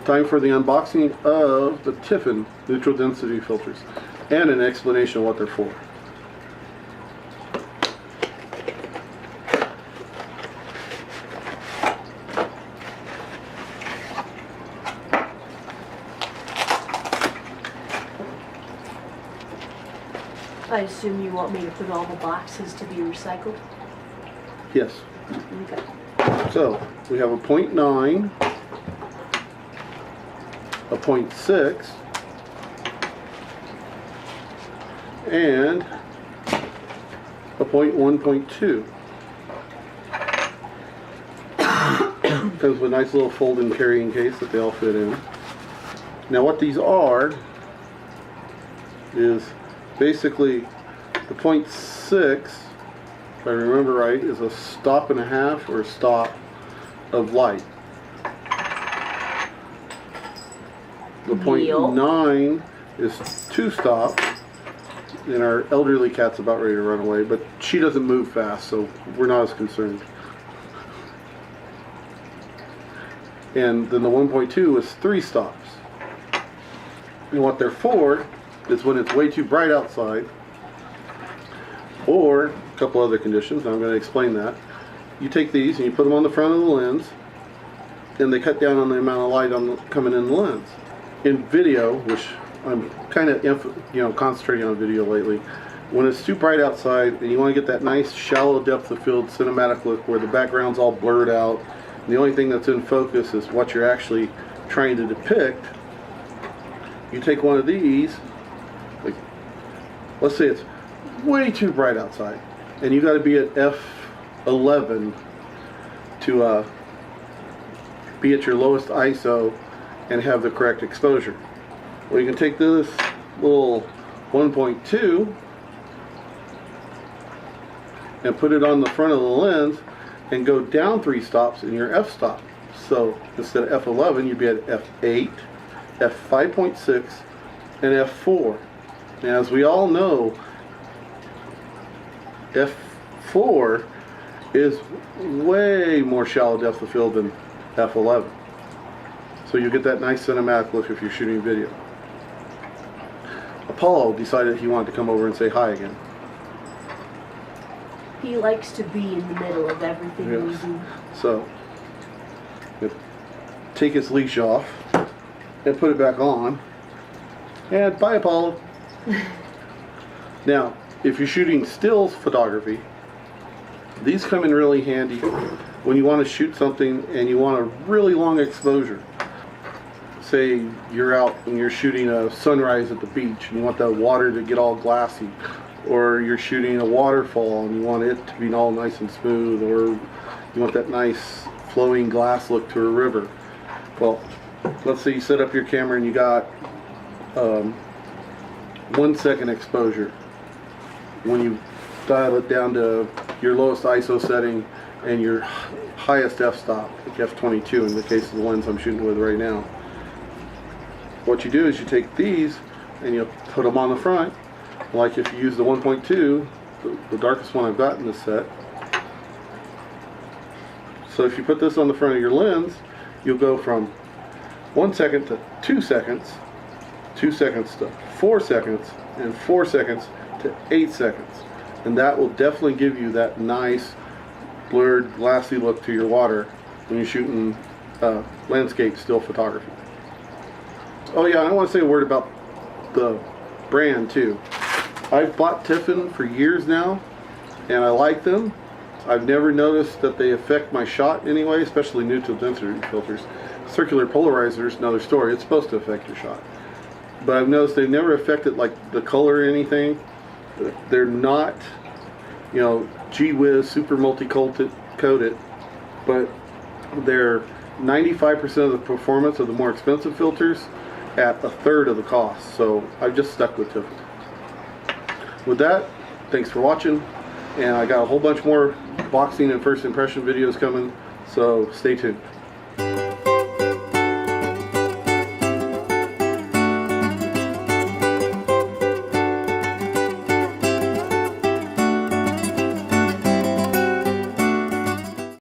Time for the unboxing of the Tiffen Neutral Density filters and an explanation of what they're for. I assume you want me to put all the boxes to be recycled? Yes. Okay. So we have a 0.9, a 0.6, and a 0.1.2. Comes with a nice little fold-in carrying case that they all fit in. Now what these are is basically the 0.6, if I remember right, is a stop and a half or a stop of light. The 0.9 is 2 stops, and our elderly cat's about ready to run away, but she doesn't move fast, so we're not as concerned. And then the 1.2 is 3 stops. And what they're for is when it's way too bright outside, or a couple other conditions, and I'm going to explain that. You take these and you put them on the front of the lens, and they cut down on the amount of light coming in the lens. In video, which I'm kind of concentrating on video lately, when it's too bright outside and you want to get that nice shallow depth of field cinematic look where the background's all blurred out and the only thing that's in focus is what you're actually trying to depict, you take one of these, like, let's say it's way too bright outside and you got to be at f11 to be at your lowest ISO and have the correct exposure. Well, you can take this little 1.2 and put it on the front of the lens and go down 3 stops in your f-stop. So instead of f11, you'd be at f8, f5.6, and f4. And as we all know, f4 is way more shallow depth of field than f11. So you get that nice cinematic look if you're shooting video. Apollo decided he wanted to come over and say hi again. He likes to be in the middle of everything we do. So, take his leash off and put it back on. And bye, Apollo. Now, if you're shooting stills photography, these come in really handy when you want to shoot something and you want a really long exposure. Say you're out and you're shooting a sunrise at the beach and you want the water to get all glassy, or you're shooting a waterfall and you want it to be all nice and smooth, or you want that nice flowing glass look to a river. Well, let's say you set up your camera and you got 1 second exposure. When you dial it down to your lowest ISO setting and your highest f-stop, like f22 in the case of the lens I'm shooting with right now, what you do is you take these and you put them on the front, like if you use the 1.2, the darkest one I've got in this set. So if you put this on the front of your lens, you'll go from 1 second to 2 seconds, 2 seconds to 4 seconds, and 4 seconds to 8 seconds. And that will definitely give you that nice blurred glassy look to your water when you're shooting landscape still photography. Oh yeah, I want to say a word about the brand too. I've bought Tiffen for years now and I like them. I've never noticed that they affect my shot in any way, especially neutral density filters. Circular polarizer is another story. It's supposed to affect your shot. But I've noticed they've never affected like the color or anything. They're not, gee whiz, super multi-coated, but they're 95% of the performance of the more expensive filters at 1/3 of the cost. So I've just stuck with Tiffen. With that, thanks for watching, and I got a whole bunch more boxing and first impression videos coming, so stay tuned.